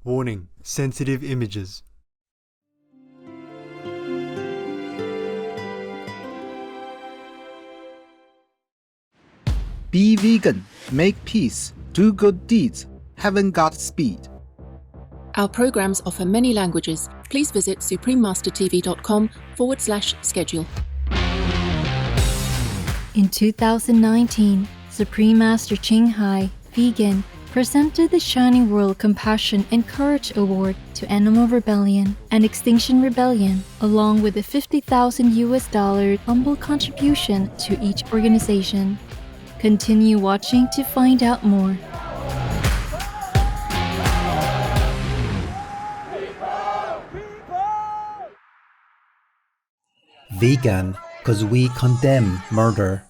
Warning: sensitive images. Be vegan, make peace, do good deeds, haven't got speed. Our programs offer many languages. Please visit suprememastertv.com/schedule. In 2019, Supreme Master Ching Hai, vegan, presented the Shining World Compassion and Courage Award to Animal Rebellion and Extinction Rebellion, along with a $50,000 humble contribution to each organization. Continue watching to find out more. Vegan, because we condemn murder.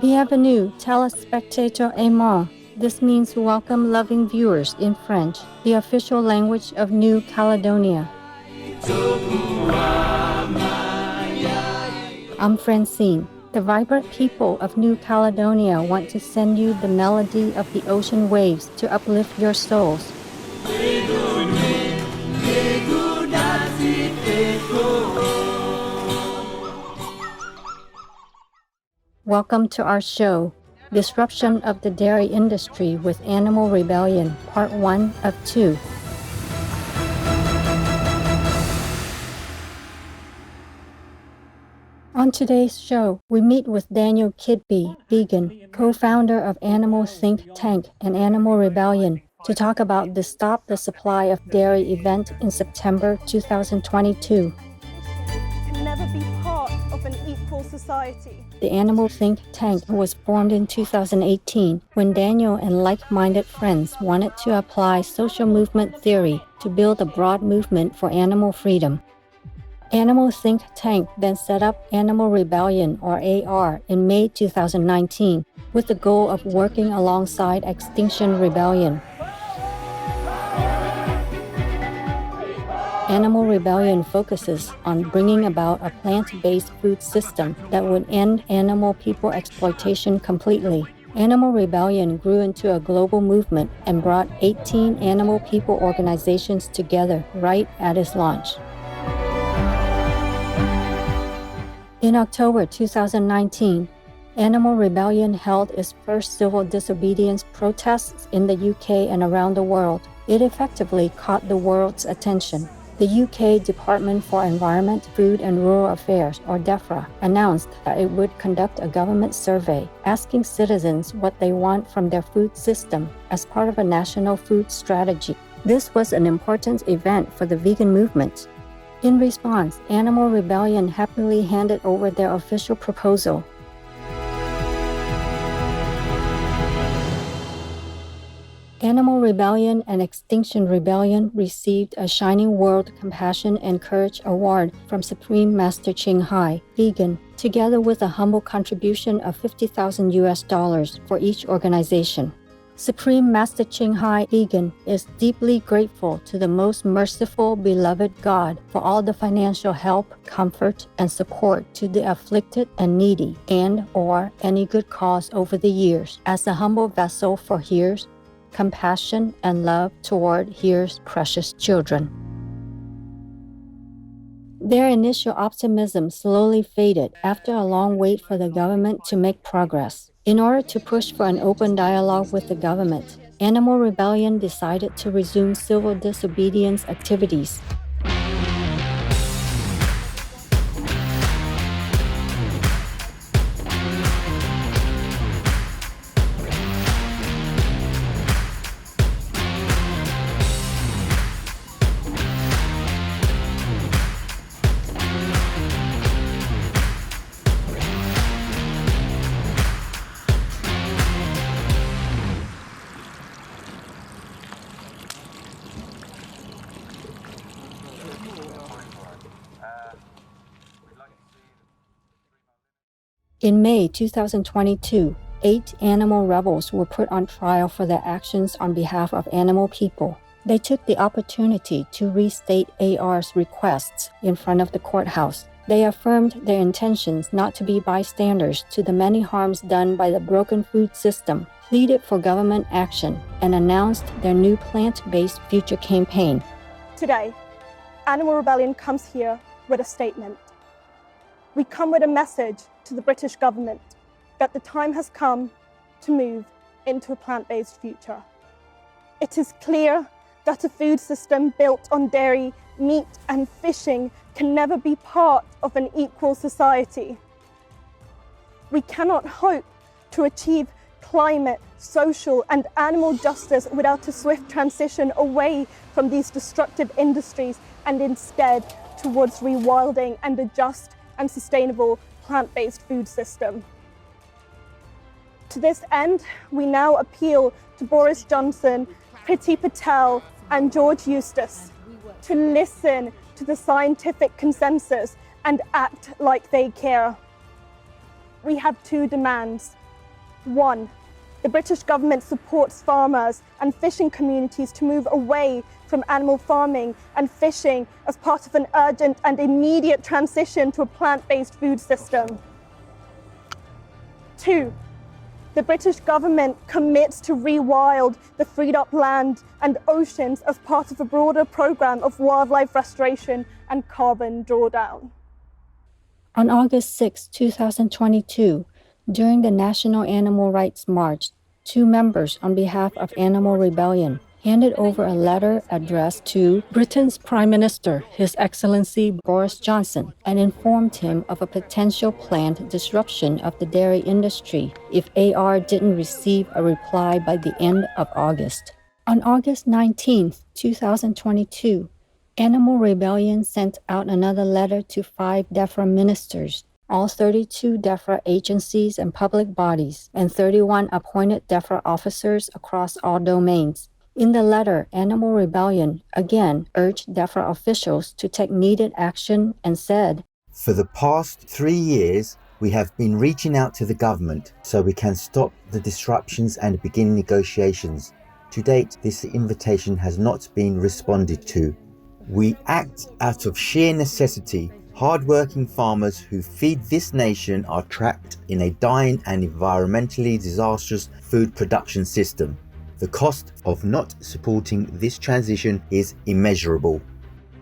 Bienvenue, telespectator aimant. This means welcome loving viewers in French, the official language of New Caledonia. I'm Francine. The vibrant people of New Caledonia want to send you the melody of the ocean waves to uplift your souls. Welcome to our show, Disruption of the Dairy Industry with Animal Rebellion, Part 1 of 2. On today's show, we meet with Daniel Kidby, vegan, co-founder of Animal Think Tank and Animal Rebellion, to talk about the Stop the Supply of Dairy event in September 2022. Can never be part of an equal society. The Animal Think Tank was formed in 2018 when Daniel and like-minded friends wanted to apply social movement theory to build a broad movement for animal freedom. Animal Think Tank then set up Animal Rebellion, or AR, in May 2019 with the goal of working alongside Extinction Rebellion. Animal Rebellion focuses on bringing about a plant-based food system that would end animal people exploitation completely. Animal Rebellion grew into a global movement and brought 18 animal people organizations together right at its launch. In October 2019, Animal Rebellion held its first civil disobedience protests in the UK and around the world. It effectively caught the world's attention. The UK Department for Environment, Food and Rural Affairs, or DEFRA, announced that it would conduct a government survey asking citizens what they want from their food system as part of a national food strategy. This was an important event for the vegan movement. In response, Animal Rebellion happily handed over their official proposal. Animal Rebellion and Extinction Rebellion received a Shining World Compassion and Courage Award from Supreme Master Ching Hai, vegan, together with a humble contribution of $50,000 for each organization. Supreme Master Ching Hai, vegan, is deeply grateful to the most merciful, beloved God for all the financial help, comfort, and support to the afflicted and needy and/or any good cause over the years as a humble vessel for Here's compassion and love toward Here's precious children. Their initial optimism slowly faded after a long wait for the government to make progress. In order to push for an open dialogue with the government, Animal Rebellion decided to resume civil disobedience activities. In May 2022, 8 animal rebels were put on trial for their actions on behalf of animal people. They took the opportunity to restate AR's requests in front of the courthouse. They affirmed their intentions not to be bystanders to the many harms done by the broken food system, pleaded for government action, and announced their new plant-based future campaign. Today, Animal Rebellion comes here with a statement. We come with a message to the British government that the time has come to move into a plant-based future. It is clear that a food system built on dairy, meat, and fishing can never be part of an equal society. We cannot hope to achieve climate, social, and animal justice without a swift transition away from these destructive industries and instead towards rewilding and a just and sustainable plant-based food system. To this end, we now appeal to Boris Johnson, Priti Patel, and George Eustace to listen to the scientific consensus and act like they care. We have two demands. One, the British government supports farmers and fishing communities to move away from animal farming and fishing as part of an urgent and immediate transition to a plant-based food system. Two, the British government commits to rewild the freed up land and oceans as part of a broader programme of wildlife restoration and carbon drawdown. On August 6, 2022, during the National Animal Rights March, two members on behalf of Animal Rebellion handed over a letter addressed to Britain's Prime Minister, His Excellency Boris Johnson, and informed him of a potential planned disruption of the dairy industry if AR didn't receive a reply by the end of August. On August 19, 2022, Animal Rebellion sent out another letter to 5 DEFRA ministers, all 32 DEFRA agencies and public bodies, and 31 appointed DEFRA officers across all domains. In the letter, Animal Rebellion again urged DEFRA officials to take needed action and said, For the past 3 years, we have been reaching out to the government so we can stop the disruptions and begin negotiations. To date, this invitation has not been responded to. We act out of sheer necessity. Hard-working farmers who feed this nation are trapped in a dying and environmentally disastrous food production system. The cost of not supporting this transition is immeasurable.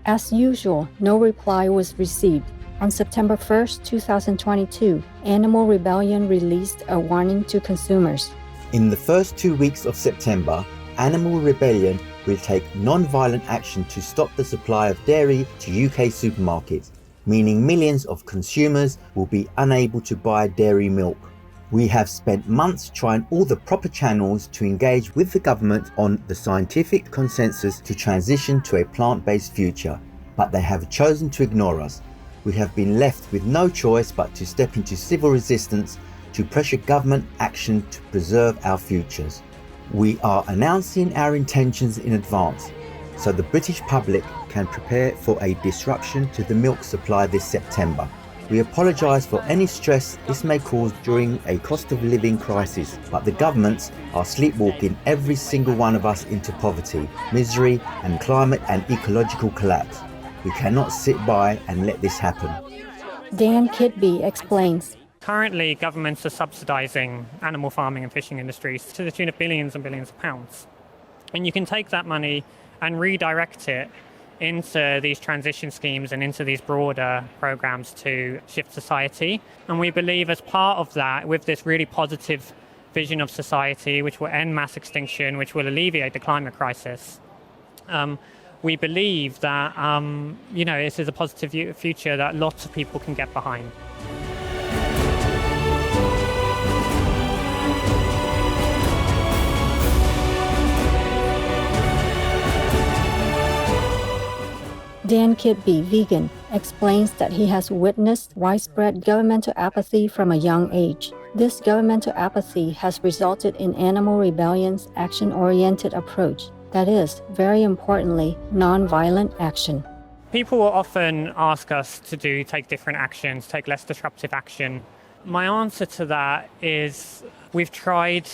As usual, no reply was received. On September 1, 2022, Animal Rebellion released a warning to consumers. In the first 2 weeks of September, Animal Rebellion will take non-violent action to stop the supply of dairy to UK supermarkets, meaning millions of consumers will be unable to buy dairy milk. We have spent months trying all the proper channels to engage with the government on the scientific consensus to transition to a plant-based future, but they have chosen to ignore us. We have been left with no choice but to step into civil resistance to pressure government action to preserve our futures. We are announcing our intentions in advance, so the British public can prepare for a disruption to the milk supply this September. We apologise for any stress this may cause during a cost of living crisis, but the governments are sleepwalking every single one of us into poverty, misery, and climate and ecological collapse. We cannot sit by and let this happen. Dan Kitby explains. Currently, governments are subsidising animal farming and fishing industries to the tune of billions and billions of pounds. And you can take that money and redirect it into these transition schemes and into these broader programs to shift society. And we believe as part of that, with this really positive vision of society, which will end mass extinction, which will alleviate the climate crisis, we believe that this is a positive future that lots of people can get behind. Dan Kitby, vegan, explains that he has witnessed widespread governmental apathy from a young age. This governmental apathy has resulted in Animal Rebellion's action-oriented approach, that is, very importantly, non-violent action. People will often ask us to take different actions, take less disruptive action. My answer to that is we've tried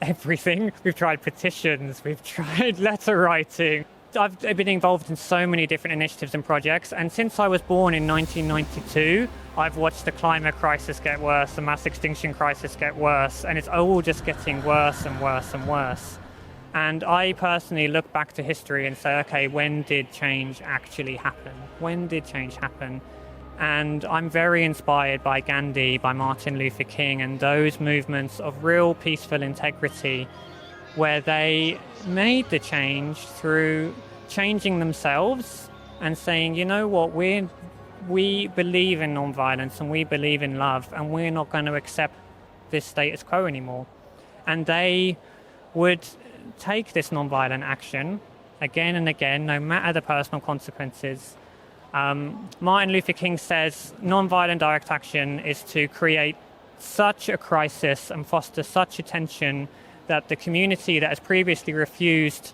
everything. We've tried petitions, we've tried letter writing. I've been involved in so many different initiatives and projects, and since I was born in 1992, I've watched the climate crisis get worse, the mass extinction crisis get worse, and it's all just getting worse and worse and worse. And I personally look back to history and say, okay, when did change actually happen? When did change happen? And I'm very inspired by Gandhi, by Martin Luther King, and those movements of real peaceful integrity where they made the change through changing themselves and saying, you know what, we believe in non-violence and we believe in love, and we're not going to accept this status quo anymore. And they would take this non-violent action again and again, no matter the personal consequences. Martin Luther King says non-violent direct action is to create such a crisis and foster such a tension that the community that has previously refused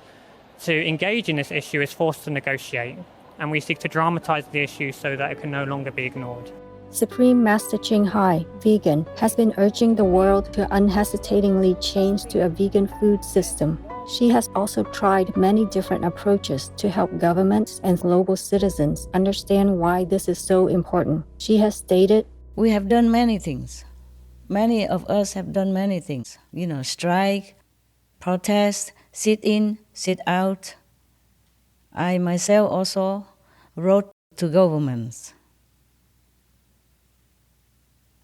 to engage in this issue is forced to negotiate. And we seek to dramatize the issue so that it can no longer be ignored. Supreme Master Ching Hai, vegan, has been urging the world to unhesitatingly change to a vegan food system. She has also tried many different approaches to help governments and global citizens understand why this is so important. She has stated, "We have done many things. Many of us have done many things. Strike, protest, sit in, sit out. I myself also wrote to governments,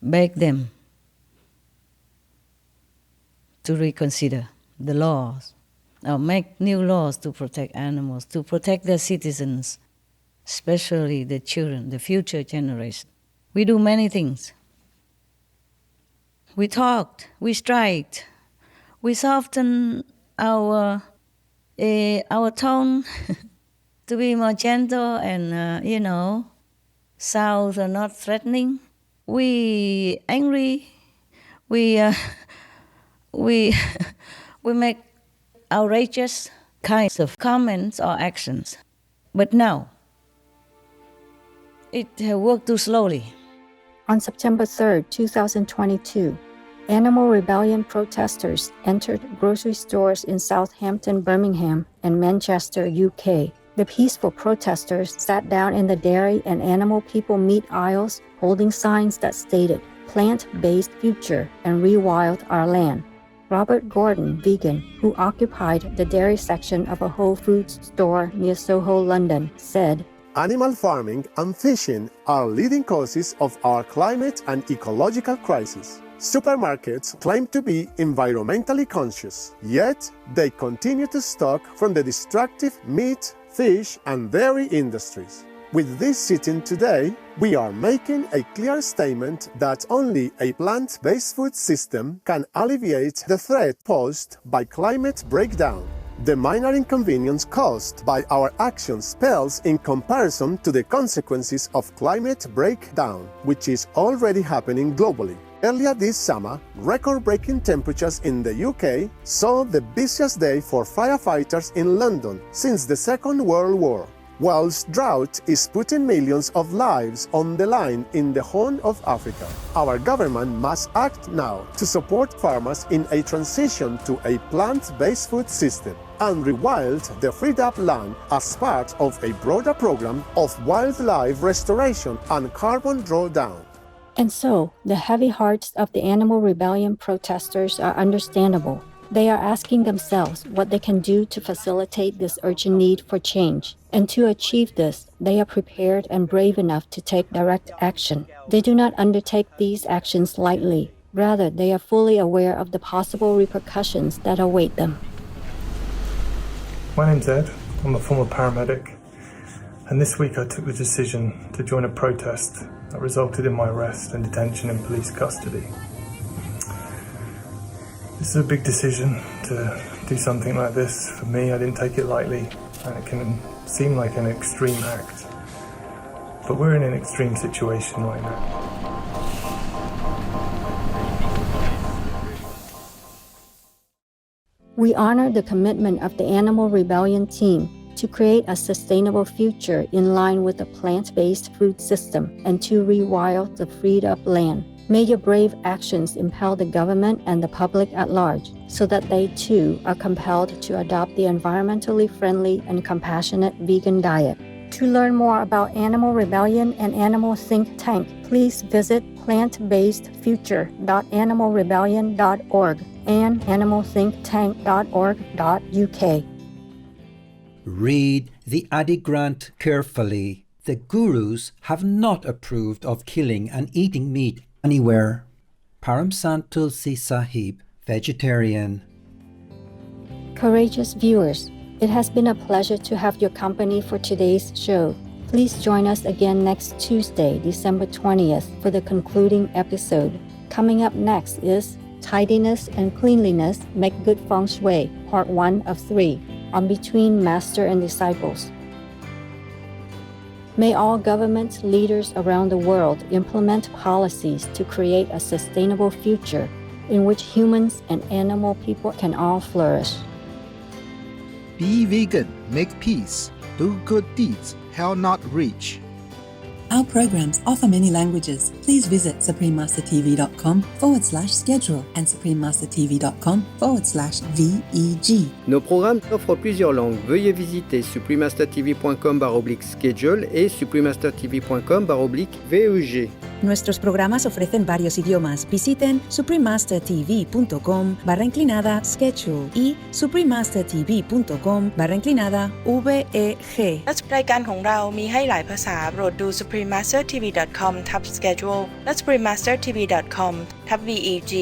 beg them to reconsider the laws, or make new laws to protect animals, to protect their citizens, especially the children, the future generation. We do many things. We talked, we striked, we softened our tone to be more gentle and, sound not threatening. We angry, we make outrageous kinds of comments or actions. But now, it worked too slowly." On September 3, 2022, Animal Rebellion protesters entered grocery stores in Southampton, Birmingham, and Manchester, UK. The peaceful protesters sat down in the dairy and animal people meat aisles holding signs that stated, "Plant-based future and rewild our land." Robert Gordon, vegan, who occupied the dairy section of a Whole Foods store near Soho, London, said, "Animal farming and fishing are leading causes of our climate and ecological crisis. Supermarkets claim to be environmentally conscious, yet they continue to stock from the destructive meat, fish, and dairy industries. With this sitting today, we are making a clear statement that only a plant-based food system can alleviate the threat posed by climate breakdown. The minor inconvenience caused by our actions pales in comparison to the consequences of climate breakdown, which is already happening globally." Earlier this summer, record-breaking temperatures in the UK saw the busiest day for firefighters in London since the Second World War, whilst drought is putting millions of lives on the line in the Horn of Africa. Our government must act now to support farmers in a transition to a plant-based food system and rewild the freed-up land as part of a broader program of wildlife restoration and carbon drawdown. And so, the heavy hearts of the Animal Rebellion protesters are understandable. They are asking themselves what they can do to facilitate this urgent need for change. And to achieve this, they are prepared and brave enough to take direct action. They do not undertake these actions lightly. Rather, they are fully aware of the possible repercussions that await them. My name's Ed. I'm a former paramedic. And this week I took the decision to join a protest that resulted in my arrest and detention in police custody. This is a big decision to do something like this. For me, I didn't take it lightly, and it can seem like an extreme act. But we're in an extreme situation right now. We honor the commitment of the Animal Rebellion team to create a sustainable future in line with a plant-based food system and to rewild the freed-up land. May your brave actions impel the government and the public at large, so that they too are compelled to adopt the environmentally friendly and compassionate vegan diet. To learn more about Animal Rebellion and Animal Think Tank, please visit plantbasedfuture.animalrebellion.org and animalthinktank.org.uk. Read the Adi grant carefully. The gurus have not approved of killing and eating meat anywhere. Param Sant Tulsi Sahib, vegetarian. Courageous viewers, it has been a pleasure to have your company for today's show. Please join us again next Tuesday, December 20th, for the concluding episode. Coming up next is Tidiness and Cleanliness Make Good Feng Shui, Part 1 of 3, on Between Master and Disciples. May all government leaders around the world implement policies to create a sustainable future in which humans and animal people can all flourish. Be vegan, make peace, do good deeds, hell not reach. Our programs offer many languages. Please visit suprememastertv.com/schedule and suprememastertv.com/VEG. Nos programmes offrent plusieurs langues. Veuillez visiter suprememastertv.com/schedule et suprememastertv.com/VEG. Nuestros programas ofrecen varios idiomas. Visiten suprememastertv.com/schedule y suprememastertv.com/VEG และรายการของเรามีให้หลายภาษาโปรดดู suprememastertv.com/schedule และ suprememastertv.com/VEG